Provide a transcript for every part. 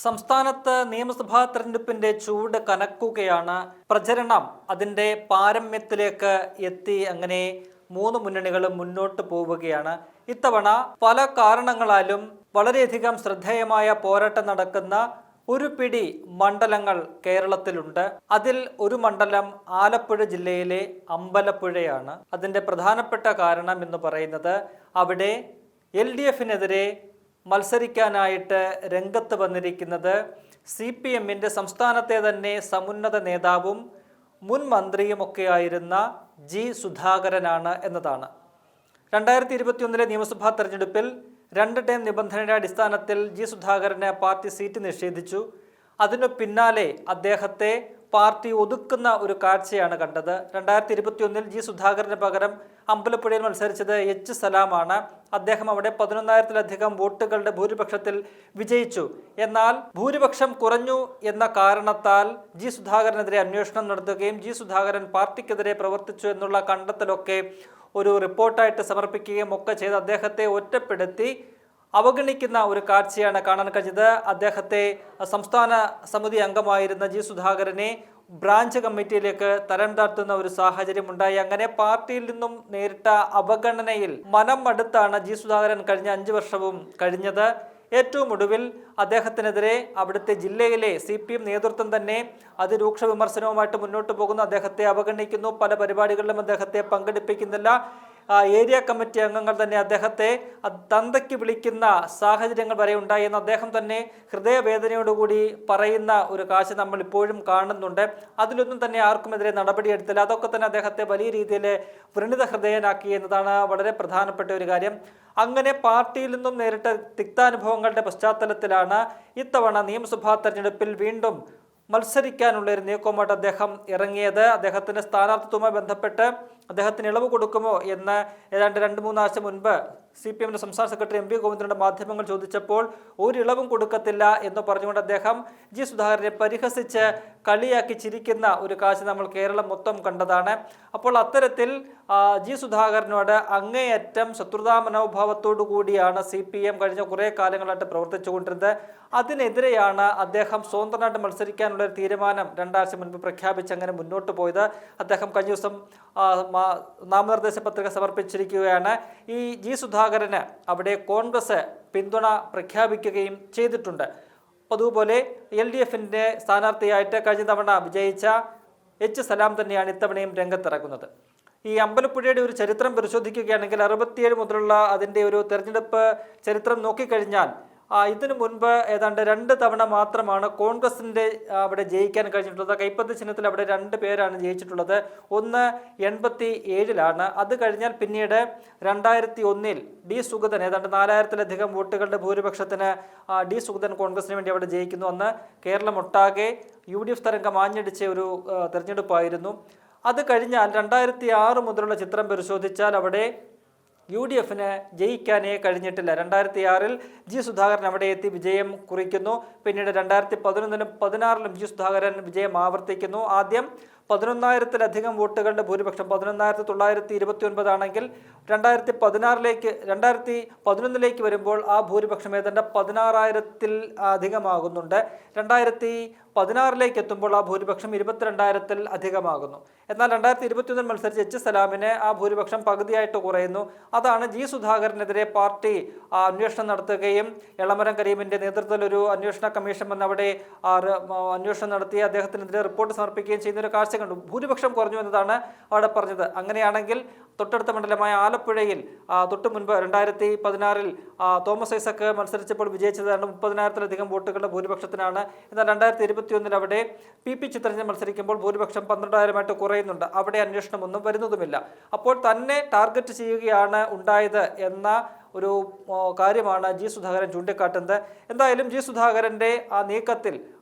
സംസ്ഥാനത്ത് നിയമസഭാ തെരഞ്ഞെടുപ്പിന്റെ ചൂട് കനക്കുകയാണ്. പ്രചരണം അതിൻ്റെ പാരമ്യത്തിലേക്ക് എത്തി. അങ്ങനെ മൂന്ന് മുന്നണികളും മുന്നോട്ട് പോവുകയാണ്. ഇത്തവണ പല കാരണങ്ങളാലും വളരെയധികം ശ്രദ്ധേയമായ പോരാട്ടം നടക്കുന്ന ഒരു പിടി മണ്ഡലങ്ങൾ കേരളത്തിലുണ്ട്. അതിൽ ഒരു മണ്ഡലം ആലപ്പുഴ ജില്ലയിലെ അമ്പലപ്പുഴയാണ്. അതിൻ്റെ പ്രധാനപ്പെട്ട കാരണം എന്ന് പറയുന്നത് അവിടെ LDFനെതിരെ മത്സരിക്കാനായിട്ട് രംഗത്ത് വന്നിരിക്കുന്നത് CPMന്റെ സംസ്ഥാനത്തെ തന്നെ സമുന്നത നേതാവും മുൻ മന്ത്രിയുമൊക്കെയായിരുന്ന G. സുധാകരനാണ് എന്നതാണ്. 2021 നിയമസഭാ തെരഞ്ഞെടുപ്പിൽ 2 ടേം നിബന്ധനയുടെ അടിസ്ഥാനത്തിൽ G. സുധാകരന് പാർട്ടി സീറ്റ് നിഷേധിച്ചു. അതിനു പിന്നാലെ അദ്ദേഹത്തെ പാർട്ടി ഒതുക്കുന്ന ഒരു കാഴ്ചയാണ് കണ്ടത്. 2021 G. സുധാകരന് പകരം അമ്പലപ്പുഴയിൽ മത്സരിച്ചത് H. സലാമാണ്. അദ്ദേഹം അവിടെ 11,000-ലധികം വോട്ടുകളുടെ ഭൂരിപക്ഷത്തിൽ വിജയിച്ചു. എന്നാൽ ഭൂരിപക്ഷം കുറഞ്ഞു എന്ന കാരണത്താൽ G. സുധാകരനെതിരെ അന്വേഷണം നടത്തുകയും G. സുധാകരൻ പാർട്ടിക്കെതിരെ പ്രവർത്തിച്ചു എന്നുള്ള കണ്ടെത്തലൊക്കെ ഒരു റിപ്പോർട്ടായിട്ട് സമർപ്പിക്കുകയും ഒക്കെ ചെയ്ത് അദ്ദേഹത്തെ ഒറ്റപ്പെടുത്തി അവഗണിക്കുന്ന ഒരു കാഴ്ചയാണ് കാണാൻ കഴിഞ്ഞത്. അദ്ദേഹത്തെ സംസ്ഥാന സമിതി അംഗമായിരുന്ന G. സുധാകരനെ ബ്രാഞ്ച് കമ്മിറ്റിയിലേക്ക് തരം താഴ്ത്തുന്ന ഒരു സാഹചര്യം ഉണ്ടായി. അങ്ങനെ പാർട്ടിയിൽ നിന്നും നേരിട്ട അവഗണനയിൽ മനം മടുത്താണ് G. സുധാകരൻ കഴിഞ്ഞ 5 വർഷവും കഴിഞ്ഞത്. ഏറ്റവും ഒടുവിൽ അദ്ദേഹത്തിനെതിരെ അവിടുത്തെ ജില്ലയിലെ CPM നേതൃത്വം തന്നെ അതിരൂക്ഷ വിമർശനവുമായിട്ട് മുന്നോട്ട് പോകുന്നു. അദ്ദേഹത്തെ അവഗണിക്കുന്നു, പല പരിപാടികളിലും അദ്ദേഹത്തെ പങ്കെടുപ്പിക്കുന്നില്ല. ഏരിയ കമ്മിറ്റി അംഗങ്ങൾ തന്നെ അദ്ദേഹത്തെ തന്തയ്ക്ക് വിളിക്കുന്ന സാഹചര്യങ്ങൾ വരെ ഉണ്ടായി എന്ന് അദ്ദേഹം തന്നെ ഹൃദയവേദനയോടുകൂടി പറയുന്ന ഒരു കാഴ്ച നമ്മൾ ഇപ്പോഴും കാണുന്നുണ്ട്. അതിലൊന്നും തന്നെ ആർക്കുമെതിരെ നടപടിയെടുത്തില്ല. അതൊക്കെ തന്നെ അദ്ദേഹത്തെ വലിയ രീതിയിൽ വ്രണിത ഹൃദയനാക്കി എന്നതാണ് വളരെ പ്രധാനപ്പെട്ട ഒരു കാര്യം. അങ്ങനെ പാർട്ടിയിൽ നിന്നും നേരിട്ട തിക്താനുഭവങ്ങളുടെ പശ്ചാത്തലത്തിലാണ് ഇത്തവണ നിയമസഭാ തെരഞ്ഞെടുപ്പിൽ വീണ്ടും മത്സരിക്കാനുള്ള ഒരു നീക്കവുമായിട്ട് അദ്ദേഹം ഇറങ്ങിയത്. അദ്ദേഹത്തിൻ്റെ സ്ഥാനാർത്ഥിത്വവുമായി ബന്ധപ്പെട്ട് അദ്ദേഹത്തിന് ഇളവ് കൊടുക്കുമോ എന്ന് ഏതാണ്ട് 2-3 ആഴ്ച മുൻപ് CPMന്റെ സംസ്ഥാന സെക്രട്ടറി MV ഗോവിന്ദന്റെ മാധ്യമങ്ങൾ ചോദിച്ചപ്പോൾ ഒരു ഇളവും കൊടുക്കത്തില്ല എന്ന് പറഞ്ഞുകൊണ്ട് അദ്ദേഹം G. സുധാകരനെ പരിഹസിച്ച് കളിയാക്കി ചിരിക്കുന്ന ഒരു കാഴ്ച നമ്മൾ കേരളം മൊത്തം കണ്ടതാണ്. അപ്പോൾ അത്തരത്തിൽ G. സുധാകരനോട് അങ്ങേയറ്റം ശത്രുതാ മനോഭാവത്തോടു കൂടിയാണ് CPM കഴിഞ്ഞ കുറേ കാലങ്ങളായിട്ട് പ്രവർത്തിച്ചു കൊണ്ടിരുന്നത്. അതിനെതിരെയാണ് അദ്ദേഹം സ്വതന്ത്രമായിട്ട് മത്സരിക്കാനുള്ള ഒരു തീരുമാനം 2 ആഴ്ച മുൻപ് പ്രഖ്യാപിച്ച് അങ്ങനെ മുന്നോട്ട് പോയത്. അദ്ദേഹം കഴിഞ്ഞ ദിവസം നാമനിർദ്ദേശ പത്രിക സമർപ്പിച്ചിരിക്കുകയാണ്. ഈ G. സുധാകരന് അവിടെ കോൺഗ്രസ് പിന്തുണ പ്രഖ്യാപിക്കുകയും ചെയ്തിട്ടുണ്ട്. അതുപോലെ LDFന്റെ സ്ഥാനാർത്ഥിയായിട്ട് കഴിഞ്ഞ തവണ വിജയിച്ച H. സലാം തന്നെയാണ് ഇത്തവണയും രംഗത്തിറക്കുന്നത്. ഈ അമ്പലപ്പുഴയുടെ ഒരു ചരിത്രം പരിശോധിക്കുകയാണെങ്കിൽ 67 മുതലുള്ള അതിൻ്റെ ഒരു തെരഞ്ഞെടുപ്പ് ചരിത്രം നോക്കിക്കഴിഞ്ഞാൽ ഇതിനു മുൻപ് ഏതാണ്ട് 2 തവണ മാത്രമാണ് കോൺഗ്രസിൻ്റെ അവിടെ ജയിക്കാൻ കഴിഞ്ഞിട്ടുള്ളത്. കൈപ്പത്തി ചിഹ്നത്തിൽ അവിടെ 2 പേരാണ് ജയിച്ചിട്ടുള്ളത്. ഒന്ന് 87-ലാണ്. അത് കഴിഞ്ഞാൽ പിന്നീട് 2001 D. സുഗതൻ ഏതാണ്ട് 4,000-ലധികം വോട്ടുകളുടെ ഭൂരിപക്ഷത്തിന് D. സുഗതൻ കോൺഗ്രസിന് വേണ്ടി അവിടെ ജയിക്കുന്നു. അന്ന് കേരളം ഒട്ടാകെ UDF തരംഗം ആഞ്ഞടിച്ച ഒരു തെരഞ്ഞെടുപ്പായിരുന്നു. അത് കഴിഞ്ഞാൽ 2006 മുതലുള്ള ചിത്രം പരിശോധിച്ചാൽ അവിടെ UDFന് ജയിക്കാനേ കഴിഞ്ഞിട്ടില്ല. 2006 G. സുധാകരൻ അവിടെ എത്തി വിജയം കുറിക്കുന്നു. പിന്നീട് 2011-ലും 2016-ലും G. സുധാകരൻ വിജയം ആവർത്തിക്കുന്നു. ആദ്യം 11,000-ലധികം വോട്ടുകളുടെ ഭൂരിപക്ഷം 11,929 ആണെങ്കിൽ 2011-ലേക്ക് വരുമ്പോൾ ആ ഭൂരിപക്ഷം ഏതാണ്ട് 16,000-ൽ അധികമാകുന്നുണ്ട്. 2016-ലേക്ക് എത്തുമ്പോൾ ആ ഭൂരിപക്ഷം 22,000-ൽ അധികമാകുന്നു. എന്നാൽ 2021 മത്സരിച്ച H. സലാമിന് ആ ഭൂരിപക്ഷം പകുതിയായിട്ട് കുറയുന്നു. അതാണ് G. സുധാകരനെതിരെ പാർട്ടി അന്വേഷണം നടത്തുകയും എളമരം കരീമിൻ്റെ നേതൃത്വത്തിൽ ഒരു അന്വേഷണ കമ്മീഷൻ വന്ന് അവിടെ അന്വേഷണം നടത്തി അദ്ദേഹത്തിനെതിരെ റിപ്പോർട്ട് സമർപ്പിക്കുകയും ചെയ്യുന്ന ഒരു കാഴ്ച കണ്ടു. ഭൂരിപക്ഷം കുറഞ്ഞു എന്നതാണ് അവിടെ പറഞ്ഞത്. അങ്ങനെയാണെങ്കിൽ തൊട്ടടുത്ത മണ്ഡലമായ ആലപ്പുഴയിൽ തൊട്ട് മുൻപ് 2016-ൽ തോമസ് ഐസക് മത്സരിച്ചപ്പോൾ വിജയിച്ചതാണ് 30,000-ലധികം വോട്ടുകളുടെ ഭൂരിപക്ഷത്തിനാണ്. എന്നാൽ 2021 അവിടെ PP ചിത്രരഞ്ജൻ മത്സരിക്കുമ്പോൾ ഭൂരിപക്ഷം 12,000-ആയിട്ട് കുറയുന്നുണ്ട്. അവിടെ അന്വേഷണമൊന്നും വരുന്നതുമില്ല. അപ്പോൾ തന്നെ ടാർഗറ്റ് ചെയ്യുകയാണ് ഉണ്ടായത് എന്ന ഒരു കാര്യമാണ് G. സുധാകരൻ ചൂണ്ടിക്കാട്ടുന്നത്. എന്തായാലും G. സുധാകരൻ്റെ ആ നീക്കത്തിൽ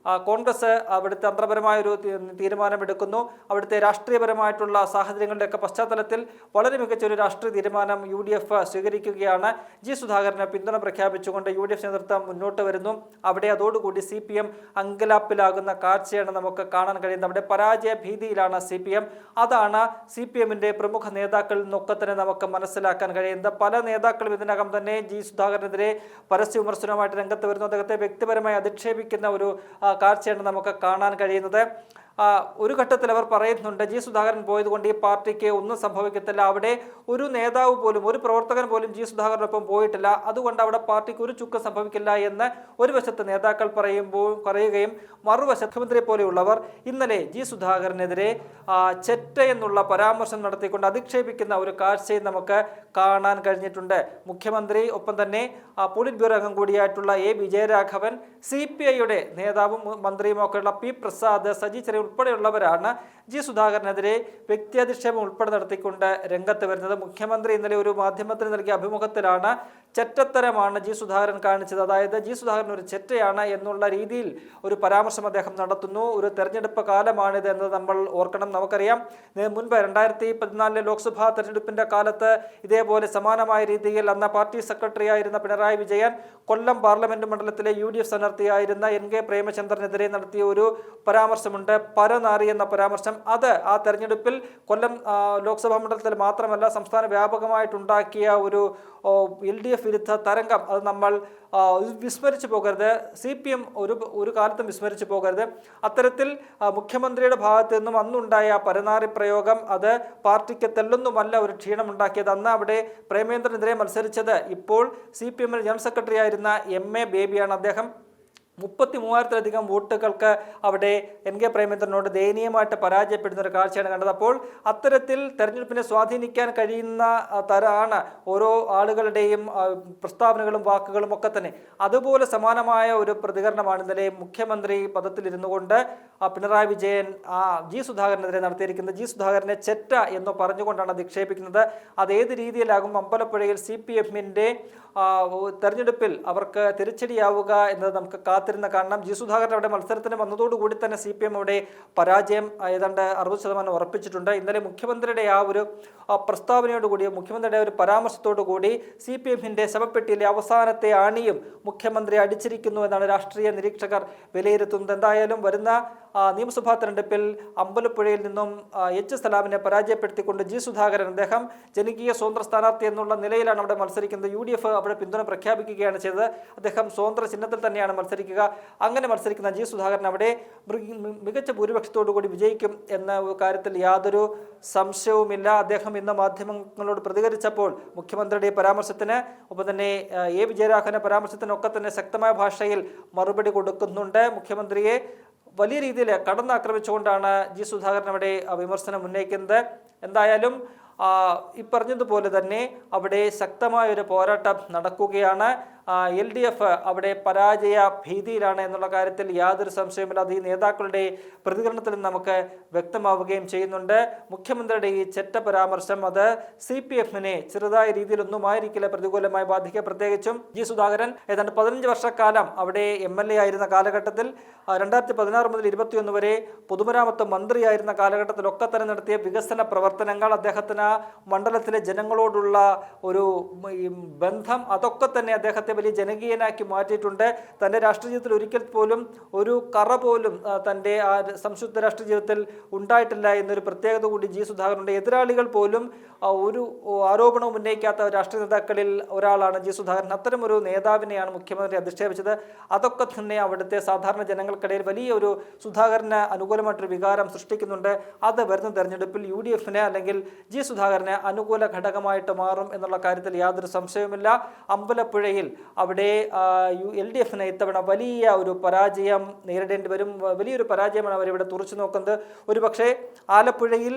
കോൺഗ്രസ് അവിടുത്തെ തന്ത്രപരമായൊരു തീരുമാനമെടുക്കുന്നു. അവിടുത്തെ രാഷ്ട്രീയപരമായിട്ടുള്ള സാഹചര്യങ്ങളുടെയൊക്കെ പശ്ചാത്തലത്തിൽ വളരെ മികച്ചൊരു രാഷ്ട്രീയ തീരുമാനം UDF സ്വീകരിക്കുകയാണ്. G. സുധാകരന് പിന്തുണ പ്രഖ്യാപിച്ചുകൊണ്ട് UDF നേതൃത്വം മുന്നോട്ട് വരുന്നു. അവിടെ അതോടുകൂടി CPM അങ്കലാപ്പിലാകുന്ന കാഴ്ചയാണ് നമുക്ക് കാണാൻ കഴിയുന്നത്. അവിടെ പരാജയ ഭീതിയിലാണ് CPM. അതാണ് CPMന്റെ പ്രമുഖ നേതാക്കളിൽ നിന്നൊക്കെ തന്നെ നമുക്ക് മനസ്സിലാക്കാൻ കഴിയുന്നത്. പല നേതാക്കളും ഇതിനകം ഇതിനകം തന്നെ ജി സുധാകരനെതിരെ പരസ്യ വിമർശനവുമായിട്ട് രംഗത്ത് വരുന്നു. അദ്ദേഹത്തെ വ്യക്തിപരമായി അധിക്ഷേപിക്കുന്ന ഒരു കാഴ്ചയാണ് നമുക്ക് കാണാൻ കഴിയുന്നത്. ഒരു ഘട്ടത്തിൽ അവർ പറയുന്നുണ്ട്, ജി സുധാകരൻ പോയതുകൊണ്ട് ഈ പാർട്ടിക്ക് ഒന്നും സംഭവിക്കത്തില്ല, അവിടെ ഒരു നേതാവ് പോലും ഒരു പ്രവർത്തകൻ പോലും ജി സുധാകരനൊപ്പം പോയിട്ടില്ല, അതുകൊണ്ട് അവിടെ പാർട്ടിക്ക് ഒരു ചുക്കം സംഭവിക്കില്ല എന്ന് ഒരു വശത്ത് നേതാക്കൾ പറയുകയും മറുവശത്ത് മുഖ്യമന്ത്രിയെ പോലെയുള്ളവർ ഇന്നലെ ജി സുധാകരനെതിരെ ചെറ്റ എന്നുള്ള പരാമർശം നടത്തിക്കൊണ്ട് അധിക്ഷേപിക്കുന്ന ഒരു കാഴ്ചയും നമുക്ക് കാണാൻ കഴിഞ്ഞിട്ടുണ്ട്. മുഖ്യമന്ത്രി ഒപ്പം തന്നെ പോളിറ്റ് ബ്യൂറോ അംഗം കൂടിയായിട്ടുള്ള എ വിജയരാഘവൻ, CPIയുടെ നേതാവും മന്ത്രിയും ഒക്കെയുള്ള പി പ്രസാദ്, സജി ചെറിയ ഉൾപ്പെടെയുള്ളവരാണ് ജി സുധാകരനെതിരെ വ്യക്തിയധിക്ഷേപം ഉൾപ്പെടെ നടത്തിക്കൊണ്ട് രംഗത്ത് വരുന്നത്. മുഖ്യമന്ത്രി ഇന്നലെ ഒരു മാധ്യമത്തിന് നൽകിയ അഭിമുഖത്തിലാണ് ചെറ്റത്തരമാണ് ജി സുധാകരൻ കാണിച്ചത്, അതായത് ജി സുധാകരൻ ഒരു ചെറ്റയാണ് എന്നുള്ള രീതിയിൽ ഒരു പരാമർശം അദ്ദേഹം നടത്തുന്നു. ഒരു തെരഞ്ഞെടുപ്പ് കാലമാണിത് എന്ന് നമ്മൾ ഓർക്കണം. നമുക്കറിയാം, മുൻപ് 2014 ലോക്സഭാ തെരഞ്ഞെടുപ്പിന്റെ കാലത്ത് ഇതേപോലെ സമാനമായ രീതിയിൽ അന്ന് പാർട്ടി സെക്രട്ടറി ആയിരുന്ന പിണറായി വിജയൻ കൊല്ലം പാർലമെന്റ് മണ്ഡലത്തിലെ UDF സ്ഥാനാർത്ഥിയായിരുന്ന NK പ്രേമചന്ദ്രനെതിരെ നടത്തിയ ഒരു പരാമർശമുണ്ട്, പരനാറി എന്ന പരാമർശം. അത് ആ തെരഞ്ഞെടുപ്പിൽ കൊല്ലം ലോക്സഭാ മണ്ഡലത്തിൽ മാത്രമല്ല സംസ്ഥാന വ്യാപകമായിട്ടുണ്ടാക്കിയ ഒരു LDF വിരുദ്ധ തരംഗം. അത് നമ്മൾ വിസ്മരിച്ചു പോകരുത്. CPM ഒരു കാലത്തും വിസ്മരിച്ചു പോകരുത്. അത്തരത്തിൽ മുഖ്യമന്ത്രിയുടെ ഭാഗത്ത് നിന്നും അന്നുണ്ടായ പരനാറി പ്രയോഗം അത് പാർട്ടിക്ക് തെല്ലൊന്നുമല്ല ഒരു ക്ഷീണമുണ്ടാക്കിയത്. അന്ന് അവിടെ പ്രേമേന്ദ്രനെതിരെ മത്സരിച്ചത് ഇപ്പോൾ CPM ജനറൽ സെക്രട്ടറി ആയിരുന്ന MA ബേബിയാണ്. അദ്ദേഹം 33,000-ലധികം വോട്ടുകൾക്ക് അവിടെ NK പ്രേമേന്ദ്രനോട് ദയനീയമായിട്ട് പരാജയപ്പെടുന്ന ഒരു കാഴ്ചയാണ് കണ്ടത്. അപ്പോൾ അത്തരത്തിൽ തെരഞ്ഞെടുപ്പിനെ സ്വാധീനിക്കാൻ കഴിയുന്ന തരമാണ് ഓരോ ആളുകളുടെയും പ്രസ്താവനകളും വാക്കുകളും ഒക്കെ തന്നെ. അതുപോലെ സമാനമായ ഒരു പ്രതികരണമാണ് ഇന്നലെ മുഖ്യമന്ത്രി പദത്തിലിരുന്നു കൊണ്ട് പിണറായി വിജയൻ ജി സുധാകരനെതിരെ നടത്തിയിരിക്കുന്നത്. ജി സുധാകരനെ ചെറ്റ എന്ന് പറഞ്ഞുകൊണ്ടാണ് അധിക്ഷേപിക്കുന്നത്. അതേത് രീതിയിലാകും അമ്പലപ്പുഴയിൽ CPMന്റെ തെരഞ്ഞെടുപ്പിൽ അവർക്ക് തിരിച്ചടിയാവുക എന്നത് നമുക്ക് കാത്തിരുന്ന് കാണണം. ജി സുധാകരൻ അവിടെ മത്സരത്തിന് വന്നതോടുകൂടി തന്നെ CPM അവിടെ പരാജയം ഏതാണ്ട് 60% ഉറപ്പിച്ചിട്ടുണ്ട്. ഇന്നലെ മുഖ്യമന്ത്രിയുടെ ആ ഒരു പ്രസ്താവനയോടുകൂടി, മുഖ്യമന്ത്രിയുടെ ഒരു പരാമർശത്തോടുകൂടി CPMന്റെ ശവപ്പെട്ടിയിലെ അവസാനത്തെ ആണിയും മുഖ്യമന്ത്രി അടിച്ചിരിക്കുന്നു എന്നാണ് രാഷ്ട്രീയ നിരീക്ഷകർ വിലയിരുത്തുന്നത്. എന്തായാലും വരുന്ന നിയമസഭാ തെരഞ്ഞെടുപ്പിൽ അമ്പലപ്പുഴയിൽ നിന്നും H സലാമിനെ പരാജയപ്പെടുത്തിക്കൊണ്ട് ജി സുധാകരൻ, അദ്ദേഹം ജനകീയ സ്വതന്ത്ര സ്ഥാനാർത്ഥി എന്നുള്ള നിലയിലാണ് അവിടെ മത്സരിക്കുന്നത്. UDF അവിടെ പിന്തുണ പ്രഖ്യാപിക്കുകയാണ് ചെയ്തത്. അദ്ദേഹം സ്വതന്ത്ര ചിഹ്നത്തിൽ തന്നെയാണ് മത്സരിക്കുക. അങ്ങനെ മത്സരിക്കുന്ന ജി സുധാകരൻ അവിടെ മികച്ച ഭൂരിപക്ഷത്തോടുകൂടി വിജയിക്കും എന്ന കാര്യത്തിൽ യാതൊരു സംശയവുമില്ല. അദ്ദേഹം ഇന്ന് മാധ്യമങ്ങളോട് പ്രതികരിച്ചപ്പോൾ മുഖ്യമന്ത്രിയുടെ പരാമർശത്തിന് ഒപ്പം തന്നെ എ വിജയരാഘവന്റെ പരാമർശത്തിനൊക്കെ തന്നെ ശക്തമായ ഭാഷയിൽ മറുപടി കൊടുക്കുന്നുണ്ട്. മുഖ്യമന്ത്രിയെ വലിയ രീതിയിൽ കടന്നാക്രമിച്ചുകൊണ്ടാണ് ജി സുധാകരൻ അവിടെ വിമർശനം ഉന്നയിക്കുന്നത്. എന്തായാലും ഈ പറഞ്ഞതുപോലെ തന്നെ അവിടെ ശക്തമായൊരു പോരാട്ടം നടക്കുകയാണ്. LDF അവിടെ പരാജയ ഭീതിയിലാണ് എന്നുള്ള കാര്യത്തിൽ യാതൊരു സംശയവുമില്ല. അത് ഈ നേതാക്കളുടെ പ്രതികരണത്തിൽ നമുക്ക് വ്യക്തമാവുകയും ചെയ്യുന്നുണ്ട്. മുഖ്യമന്ത്രിയുടെ ഈ ചെറ്റ പരാമർശം അത് CPMനെ ചെറുതായ രീതിയിലൊന്നും ആയിരിക്കില്ല പ്രതികൂലമായി ബാധിക്കുക. പ്രത്യേകിച്ചും ജി സുധാകരൻ ഏതാണ്ട് 15 വർഷക്കാലം അവിടെ MLA ആയിരുന്ന കാലഘട്ടത്തിൽ 2016 മുതൽ 2021 വരെ പൊതുമരാമത്ത് മന്ത്രിയായിരുന്ന കാലഘട്ടത്തിലൊക്കെ തന്നെ നടത്തിയ വികസന പ്രവർത്തനങ്ങൾ, അദ്ദേഹത്തിന് മണ്ഡലത്തിലെ ജനങ്ങളോടുള്ള ഒരു ബന്ധം, അതൊക്കെ തന്നെ അദ്ദേഹത്തെ വലിയ ജനകീയനാക്കി മാറ്റിയിട്ടുണ്ട്. തൻ്റെ രാഷ്ട്രീയ ജീവിതത്തിൽ ഒരിക്കൽ പോലും ഒരു കറ പോലും തൻ്റെ ആ സംശുദ്ധ രാഷ്ട്രീയ ജീവിതത്തിൽ ഉണ്ടായിട്ടില്ല എന്നൊരു പ്രത്യേകത കൂടി ജി സുധാകരനുണ്ട്. എതിരാളികൾ പോലും ഒരു ആരോപണവും ഉന്നയിക്കാത്ത രാഷ്ട്രീയ നേതാക്കളിൽ ഒരാളാണ് ജി സുധാകരൻ. അത്തരം ഒരു നേതാവിനെയാണ് മുഖ്യമന്ത്രി അധിക്ഷേപിച്ചത്. അതൊക്കെ തന്നെ അവിടുത്തെ സാധാരണ ജനങ്ങൾക്കിടയിൽ വലിയ ഒരു സുധാകരന് അനുകൂലമായിട്ടൊരു വികാരം സൃഷ്ടിക്കുന്നുണ്ട്. അത് വരുന്ന തെരഞ്ഞെടുപ്പിൽ UDFന് അല്ലെങ്കിൽ ജി സുധാകരന് അനുകൂല ഘടകമായിട്ട് മാറും എന്നുള്ള കാര്യത്തിൽ യാതൊരു സംശയവുമില്ല. അമ്പലപ്പുഴയിൽ അവിടെ LDFന് ഇത്തവണ വലിയ ഒരു പരാജയം നേരിടേണ്ടി വരും. വലിയൊരു പരാജയമാണ് അവരിവിടെ തുറച്ചു നോക്കുന്നത്. ഒരു പക്ഷേ ആലപ്പുഴയിൽ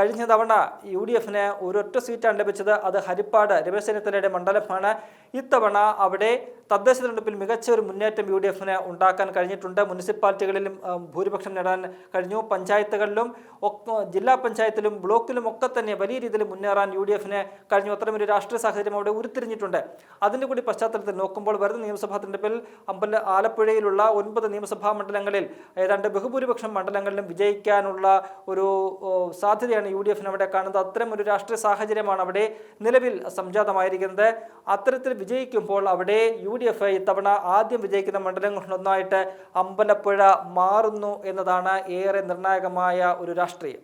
കഴിഞ്ഞ തവണ UDFന് ഒരൊറ്റ സീറ്റാണ് ലഭിച്ചത്. അത് ഹരിപ്പാട് രമേശ് ചെന്നിത്തലയുടെ മണ്ഡലമാണ്. ഇത്തവണ അവിടെ തദ്ദേശ തെരഞ്ഞെടുപ്പിൽ മികച്ച ഒരു മുന്നേറ്റം UDFന് ഉണ്ടാക്കാൻ കഴിഞ്ഞിട്ടുണ്ട്. മുനിസിപ്പാലിറ്റികളിലും ഭൂരിപക്ഷം നേടാൻ കഴിഞ്ഞു. പഞ്ചായത്തുകളിലും ജില്ലാ പഞ്ചായത്തിലും ബ്ലോക്കിലും ഒക്കെ തന്നെ വലിയ രീതിയിൽ മുന്നേറാൻ UDFന് കഴിഞ്ഞു. അത്തരമൊരു രാഷ്ട്രീയ സാഹചര്യം അവിടെ ഉരുത്തിരിഞ്ഞിട്ടുണ്ട്. അതിൻ്റെ കൂടി പശ്ചാത്തലത്തിൽ നോക്കുമ്പോൾ വരുന്ന നിയമസഭാ തെരഞ്ഞെടുപ്പിൽ ആലപ്പുഴയിലുള്ള 9 നിയമസഭാ മണ്ഡലങ്ങളിൽ ഏതാണ്ട് ബഹുഭൂരിപക്ഷം മണ്ഡലങ്ങളിലും വിജയിക്കാനുള്ള ഒരു സാധ്യതയാണ് UDFന് അവിടെ കാണുന്നത്. അത്തരം ഒരു രാഷ്ട്രീയ സാഹചര്യമാണ് അവിടെ നിലവിൽ സംജാതമായിരിക്കുന്നത്. അത്തരത്തിൽ വിജയിക്കുമ്പോൾ അവിടെ UDF ഇത്തവണ ആദ്യം വിജയിക്കുന്ന മണ്ഡലങ്ങളിലൊന്നായിട്ട് അമ്പലപ്പുഴ മാറുന്നു എന്നതാണ് ഏറെ നിർണായകമായ ഒരു രാഷ്ട്രീയം.